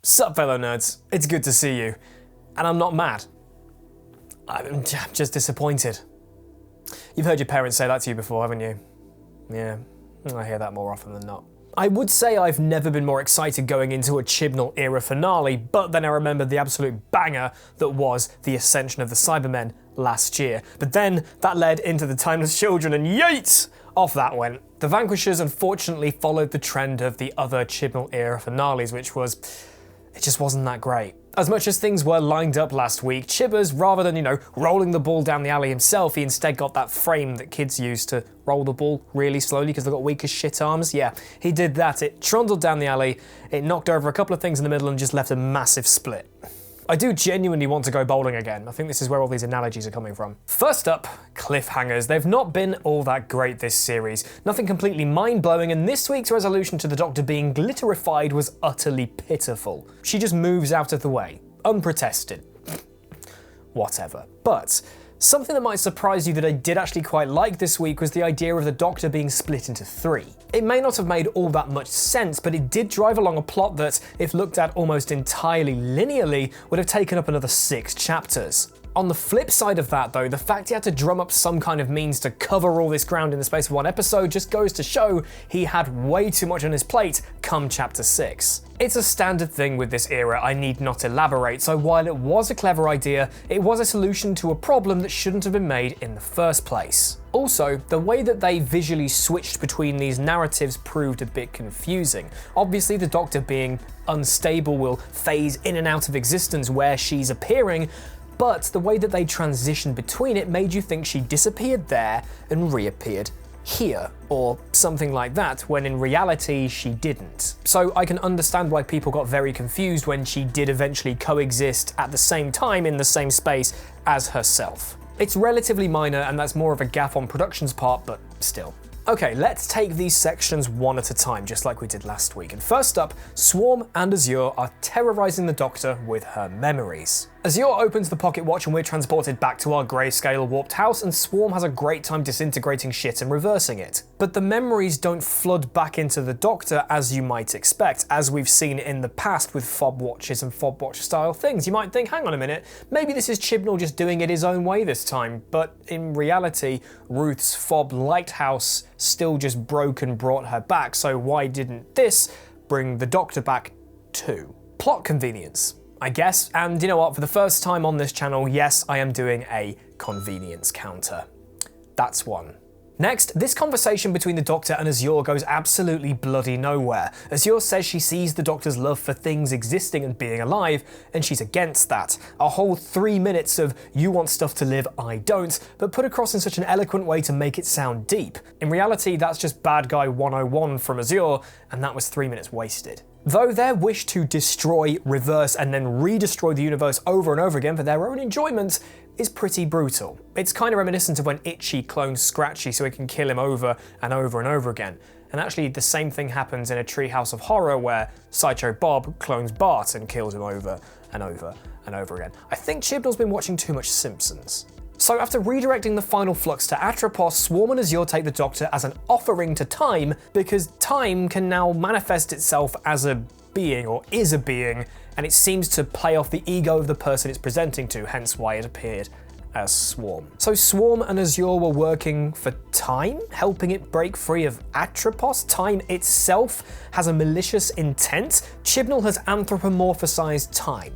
Sup fellow nerds, it's good to see you. And I'm not mad. I'm just disappointed. You've heard your parents say that to you before, haven't you? Yeah, I hear that more often than not. I would say I've never been more excited going into a Chibnall era finale, but then I remembered the absolute banger that was the Ascension of the Cybermen last year. But then that led into the Timeless Children and yeet! Off that went. The Vanquishers unfortunately followed the trend of the other Chibnall era finales, which was, it just wasn't that great. As much as things were lined up last week, Chibbers, rather than, rolling the ball down the alley himself, he instead got that frame that kids use to roll the ball really slowly because they've got weak as shit arms. Yeah, he did that. It trundled down the alley, it knocked over a couple of things in the middle and just left a massive split. I do genuinely want to go bowling again. I think this is where all these analogies are coming from. First up, cliffhangers. They've not been all that great this series. Nothing completely mind-blowing, and this week's resolution to the Doctor being glitterified was utterly pitiful. She just moves out of the way, unprotested. Whatever. But something that might surprise you that I did actually quite like this week was the idea of the Doctor being split into three. It may not have made all that much sense, but it did drive along a plot that, if looked at almost entirely linearly, would have taken up another 6 chapters. On the flip side of that though, the fact he had to drum up some kind of means to cover all this ground in the space of one episode just goes to show he had way too much on his plate come chapter 6. It's a standard thing with this era, I need not elaborate, so while it was a clever idea, it was a solution to a problem that shouldn't have been made in the first place. Also, the way that they visually switched between these narratives proved a bit confusing. Obviously, the Doctor being unstable will phase in and out of existence where she's appearing, but the way that they transitioned between it made you think she disappeared there and reappeared here, or something like that, when in reality she didn't. So I can understand why people got very confused when she did eventually coexist at the same time in the same space as herself. It's relatively minor and that's more of a gaffe on production's part, but still. Okay, let's take these sections one at a time, just like we did last week. And first up, Swarm and Azure are terrorizing the Doctor with her memories. Azure opens the pocket watch and we're transported back to our grayscale warped house, and Swarm has a great time disintegrating shit and reversing it. But the memories don't flood back into the Doctor as you might expect, as we've seen in the past with fob watches and fob watch style things. You might think, hang on a minute, maybe this is Chibnall just doing it his own way this time, but in reality, Ruth's fob lighthouse still just broke and brought her back, so why didn't this bring the Doctor back too? Plot convenience, I guess, and you know what, for the first time on this channel, yes, I am doing a convenience counter. That's one. Next, this conversation between the Doctor and Azure goes absolutely bloody nowhere. Azure says she sees the Doctor's love for things existing and being alive, and she's against that. A whole 3 minutes of you want stuff to live, I don't, but put across in such an eloquent way to make it sound deep. In reality, that's just bad guy 101 from Azure, and that was 3 minutes wasted. Though their wish to destroy, reverse, and then re-destroy the universe over and over again for their own enjoyment is pretty brutal. It's kind of reminiscent of when Itchy clones Scratchy so he can kill him over and over and over again. And actually the same thing happens in a Treehouse of Horror where Sideshow Bob clones Bart and kills him over and over and over again. I think Chibnall's been watching too much Simpsons. So after redirecting the final Flux to Atropos, Swarm and Azure take the Doctor as an offering to Time, because Time can now manifest itself as a being, or is a being, and it seems to play off the ego of the person it's presenting to, hence why it appeared as Swarm. So Swarm and Azure were working for Time, helping it break free of Atropos. Time itself has a malicious intent. Chibnall has anthropomorphized Time.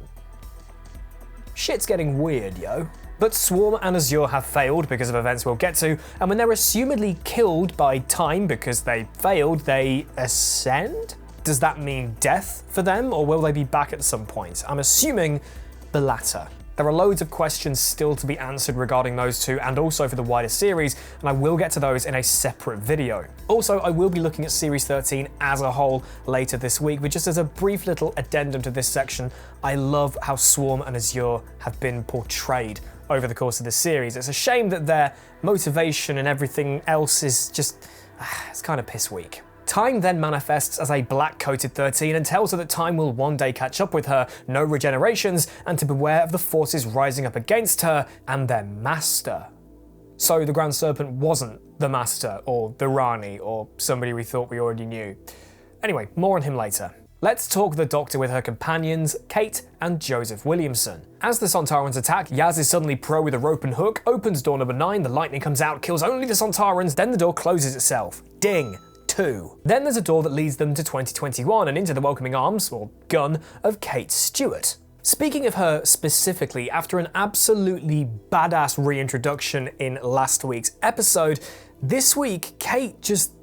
Shit's getting weird, yo. But Swarm and Azure have failed because of events we'll get to, and when they're assumedly killed by Time because they failed, they ascend? Does that mean death for them, or will they be back at some point? I'm assuming the latter. There are loads of questions still to be answered regarding those two, and also for the wider series, and I will get to those in a separate video. Also, I will be looking at Series 13 as a whole later this week, but just as a brief little addendum to this section, I love how Swarm and Azure have been portrayed over the course of this series. It's a shame that their motivation and everything else is just, it's kind of piss weak. Time then manifests as a black-coated 13 and tells her that Time will one day catch up with her, no regenerations, and to beware of the forces rising up against her and their master. So the Grand Serpent wasn't the Master, or the Rani, or somebody we thought we already knew. Anyway, more on him later. Let's talk the Doctor with her companions, Kate and Joseph Williamson. As the Sontarans attack, Yaz is suddenly pro with a rope and hook, opens door number 9, the lightning comes out, kills only the Sontarans, then the door closes itself. Ding. 2. Then there's a door that leads them to 2021 and into the welcoming arms, or gun, of Kate Stewart. Speaking of her specifically, after an absolutely badass reintroduction in last week's episode, this week Kate just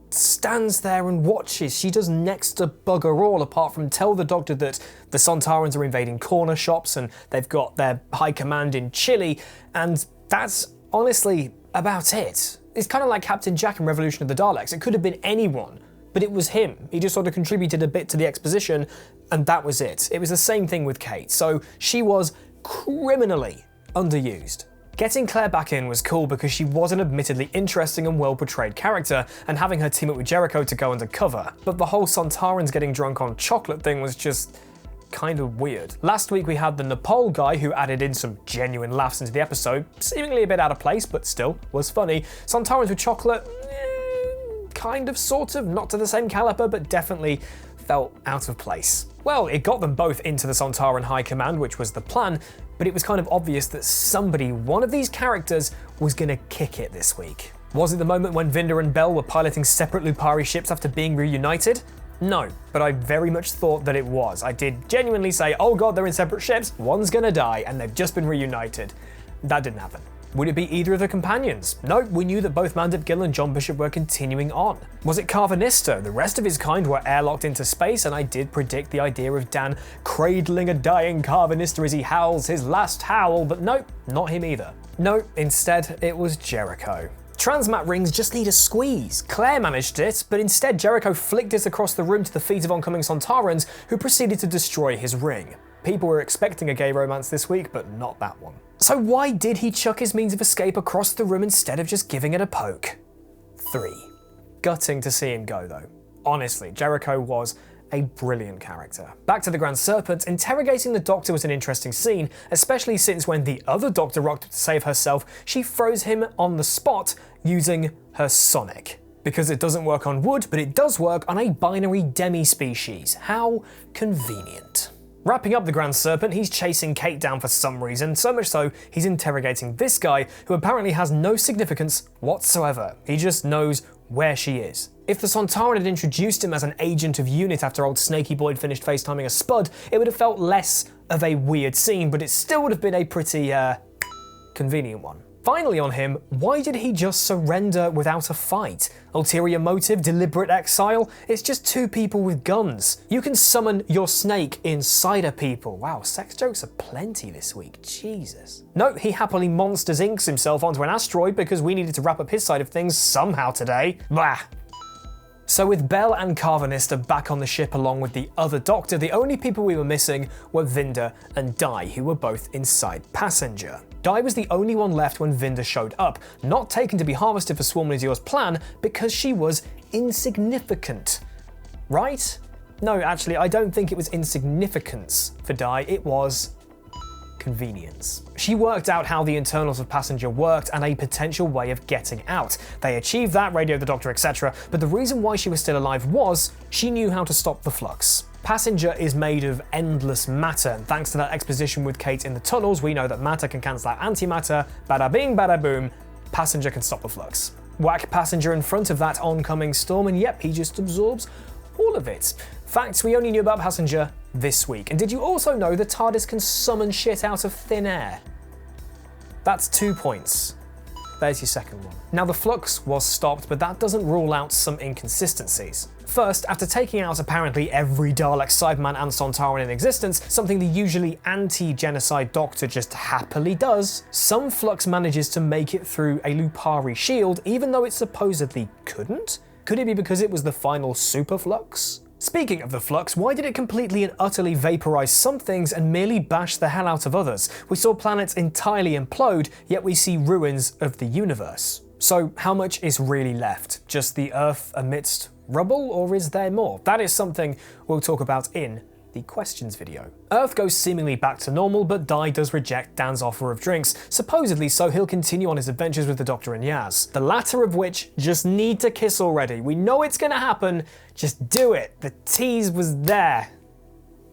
stands there and watches. She does next to bugger all apart from tell the Doctor that the Sontarans are invading corner shops and they've got their high command in Chile, and that's honestly about it. It's kind of like Captain Jack in Revolution of the Daleks. It could have been anyone, but it was him. He just sort of contributed a bit to the exposition, and that was it. It was the same thing with Kate, so she was criminally underused. Getting Claire back in was cool because she was an admittedly interesting and well-portrayed character, and having her team up with Jericho to go undercover. But the whole Sontarans getting drunk on chocolate thing was just kind of weird. Last week we had the Nepal guy who added in some genuine laughs into the episode, seemingly a bit out of place, but still was funny. Sontarans with chocolate, kind of, sort of, not to the same caliber, but definitely felt out of place. Well, it got them both into the Sontaran High Command, which was the plan, but it was kind of obvious that somebody, one of these characters, was gonna kick it this week. Was it the moment when Vinda and Bell were piloting separate Lupari ships after being reunited? No, but I very much thought that it was. I did genuinely say, oh god, they're in separate ships, one's gonna die, and they've just been reunited. That didn't happen. Would it be either of the companions? No, we knew that both Mandip Gill and John Bishop were continuing on. Was it Carvanista? The rest of his kind were airlocked into space, and I did predict the idea of Dan cradling a dying Carvanista as he howls his last howl, but nope, not him either. No, instead it was Jericho. Transmat rings just need a squeeze. Claire managed it, but instead Jericho flicked it across the room to the feet of oncoming Sontarans, who proceeded to destroy his ring. People were expecting a gay romance this week, but not that one. So why did he chuck his means of escape across the room instead of just giving it a poke? 3. Gutting to see him go though. Honestly, Jericho was a brilliant character. Back to the Grand Serpent, interrogating the Doctor was an interesting scene, especially since when the other Doctor rocked up to save herself, she froze him on the spot using her sonic. Because it doesn't work on wood, but it does work on a binary demi-species. How convenient. Wrapping up the Grand Serpent, he's chasing Kate down for some reason, so much so he's interrogating this guy who apparently has no significance whatsoever. He just knows where she is. If the Sontaran had introduced him as an agent of UNIT after old Snaky Boyd finished FaceTiming a spud, it would have felt less of a weird scene, but it still would have been a pretty, convenient one. Finally on him, why did he just surrender without a fight? Ulterior motive, deliberate exile? It's just two people with guns. You can summon your snake inside a people. Wow, sex jokes are plenty this week, Jesus. No, he happily Monsters Incs himself onto an asteroid because we needed to wrap up his side of things somehow today. Blah. So with Bell and Carvanista back on the ship along with the other Doctor, the only people we were missing were Vinda and Di, who were both inside Passenger. Di was the only one left when Vinda showed up, not taken to be harvested for Swarm Meteor's plan because she was insignificant. Right? No, actually, I don't think it was insignificance for Di, it was convenience. She worked out how the internals of Passenger worked and a potential way of getting out. They achieved that, radioed the Doctor, etc., but the reason why she was still alive was she knew how to stop the flux. Passenger is made of endless matter, and thanks to that exposition with Kate in the tunnels, we know that matter can cancel out antimatter, bada bing, bada boom, Passenger can stop the flux. Whack Passenger in front of that oncoming storm, and yep, he just absorbs all of it. Facts we only knew about Passenger this week. And did you also know the TARDIS can summon shit out of thin air? That's 2 points. There's your second one. Now the flux was stopped, but that doesn't rule out some inconsistencies. First, after taking out apparently every Dalek, Cyberman and Sontaran in existence, something the usually anti-genocide Doctor just happily does, some flux manages to make it through a Lupari shield even though it supposedly couldn't? Could it be because it was the final super flux? Speaking of the flux, why did it completely and utterly vaporize some things and merely bash the hell out of others? We saw planets entirely implode, yet we see ruins of the universe. So how much is really left? Just the Earth amidst rubble, or is there more? That is something we'll talk about in the questions video. Earth goes seemingly back to normal, but Di does reject Dan's offer of drinks, supposedly so he'll continue on his adventures with the Doctor and Yaz. The latter of which just need to kiss already. We know it's gonna happen, just do it. The tease was there.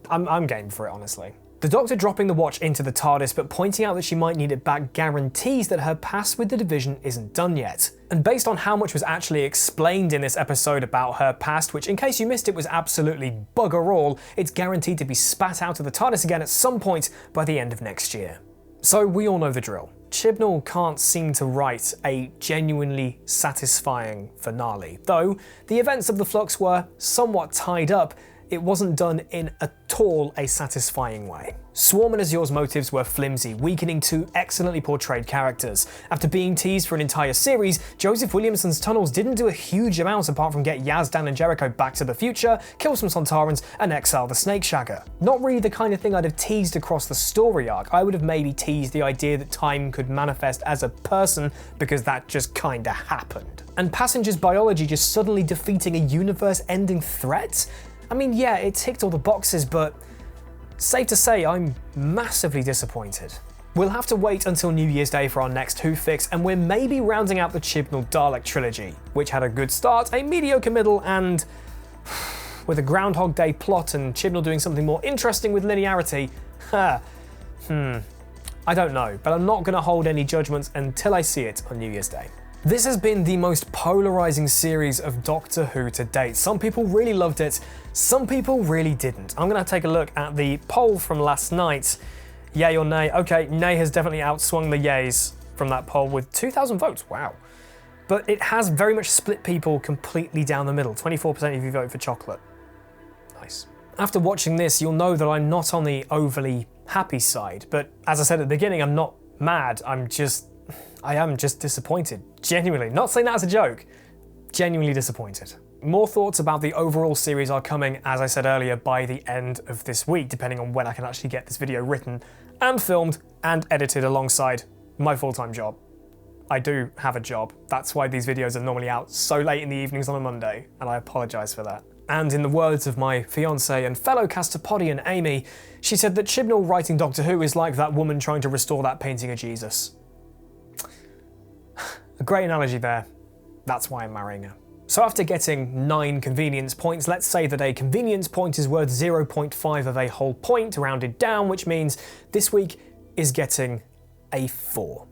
I'm game for it, honestly. The Doctor dropping the watch into the TARDIS but pointing out that she might need it back guarantees that her past with the division isn't done yet. And based on how much was actually explained in this episode about her past, which in case you missed it was absolutely bugger all, it's guaranteed to be spat out of the TARDIS again at some point by the end of next year. So we all know the drill. Chibnall can't seem to write a genuinely satisfying finale. Though the events of the Flux were somewhat tied up, it wasn't done in at all a satisfying way. Swarm and Azure's motives were flimsy, weakening two excellently portrayed characters. After being teased for an entire series, Joseph Williamson's tunnels didn't do a huge amount apart from get Yaz, Dan and Jericho back to the future, kill some Sontarans, and exile the Snake Shagger. Not really the kind of thing I'd have teased across the story arc. I would have maybe teased the idea that time could manifest as a person, because that just kinda happened. And Passenger's biology just suddenly defeating a universe-ending threat? I mean, yeah, it ticked all the boxes, but safe to say I'm massively disappointed. We'll have to wait until New Year's Day for our next Who fix, and we're maybe rounding out the Chibnall Dalek trilogy, which had a good start, a mediocre middle, and with a Groundhog Day plot and Chibnall doing something more interesting with linearity, I don't know, but I'm not going to hold any judgments until I see it on New Year's Day. This has been the most polarizing series of Doctor Who to date. Some people really loved it, some people really didn't. I'm gonna take a look at the poll from last night. Yay or nay? Okay, nay has definitely outswung the yays from that poll with 2,000 votes, wow. But it has very much split people completely down the middle. 24% of you vote for chocolate. Nice. After watching this, you'll know that I'm not on the overly happy side, but as I said at the beginning, I'm not mad, I am just disappointed. Genuinely, not saying that as a joke, genuinely disappointed. More thoughts about the overall series are coming, as I said earlier, by the end of this week, depending on when I can actually get this video written and filmed and edited alongside my full-time job. I do have a job. That's why these videos are normally out so late in the evenings on a Monday, and I apologise for that. And in the words of my fiancée and fellow castopodian Amy, she said that Chibnall writing Doctor Who is like that woman trying to restore that painting of Jesus. A great analogy there. That's why I'm marrying her. So after getting 9 convenience points, let's say that a convenience point is worth 0.5 of a whole point, rounded down, which means this week is getting a 4.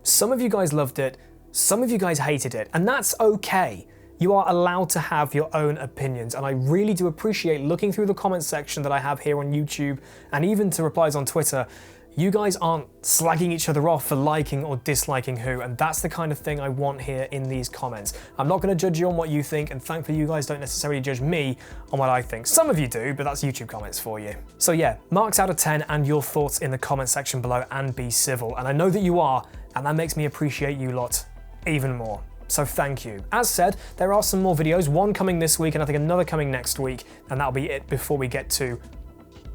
Some of you guys loved it, some of you guys hated it, and that's okay. You are allowed to have your own opinions, and I really do appreciate looking through the comments section that I have here on YouTube, and even to replies on Twitter. You guys aren't slagging each other off for liking or disliking Who, and that's the kind of thing I want here in these comments. I'm not going to judge you on what you think, and thankfully you guys don't necessarily judge me on what I think. Some of you do, but that's YouTube comments for you. So yeah, marks out of 10 and your thoughts in the comment section below, and be civil. And I know that you are, and that makes me appreciate you lot even more. So thank you. As said, there are some more videos, one coming this week and I think another coming next week, and that'll be it before we get to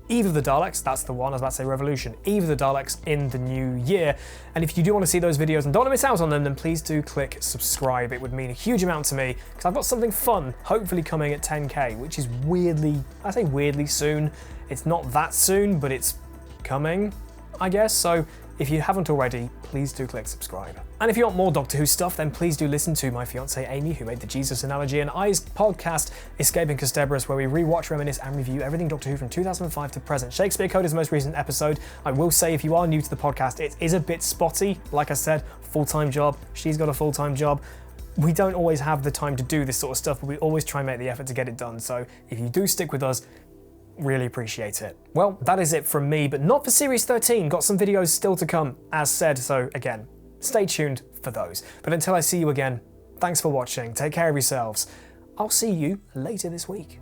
Eve of the Daleks, that's the one, I was about to say Revolution, Eve of the Daleks in the new year. And if you do want to see those videos and don't want to miss out on them, then please do click subscribe. It would mean a huge amount to me, because I've got something fun, hopefully coming at 10k, which is weirdly, I say weirdly soon. It's not that soon, but it's coming, I guess. So if you haven't already, please do click subscribe. And if you want more Doctor Who stuff, then please do listen to my fiancée Amy, who made the Jesus Analogy and I's podcast, Escaping Castebras, where we rewatch, reminisce, and review everything Doctor Who from 2005 to present. Shakespeare Code is the most recent episode. I will say, if you are new to the podcast, it is a bit spotty. Like I said, full-time job. She's got a full-time job. We don't always have the time to do this sort of stuff, but we always try and make the effort to get it done. So if you do stick with us, really appreciate it. Well, that is it from me, but not for Series 13. Got some videos still to come, as said, so again, stay tuned for those. But until I see you again, thanks for watching, take care of yourselves. I'll see you later this week.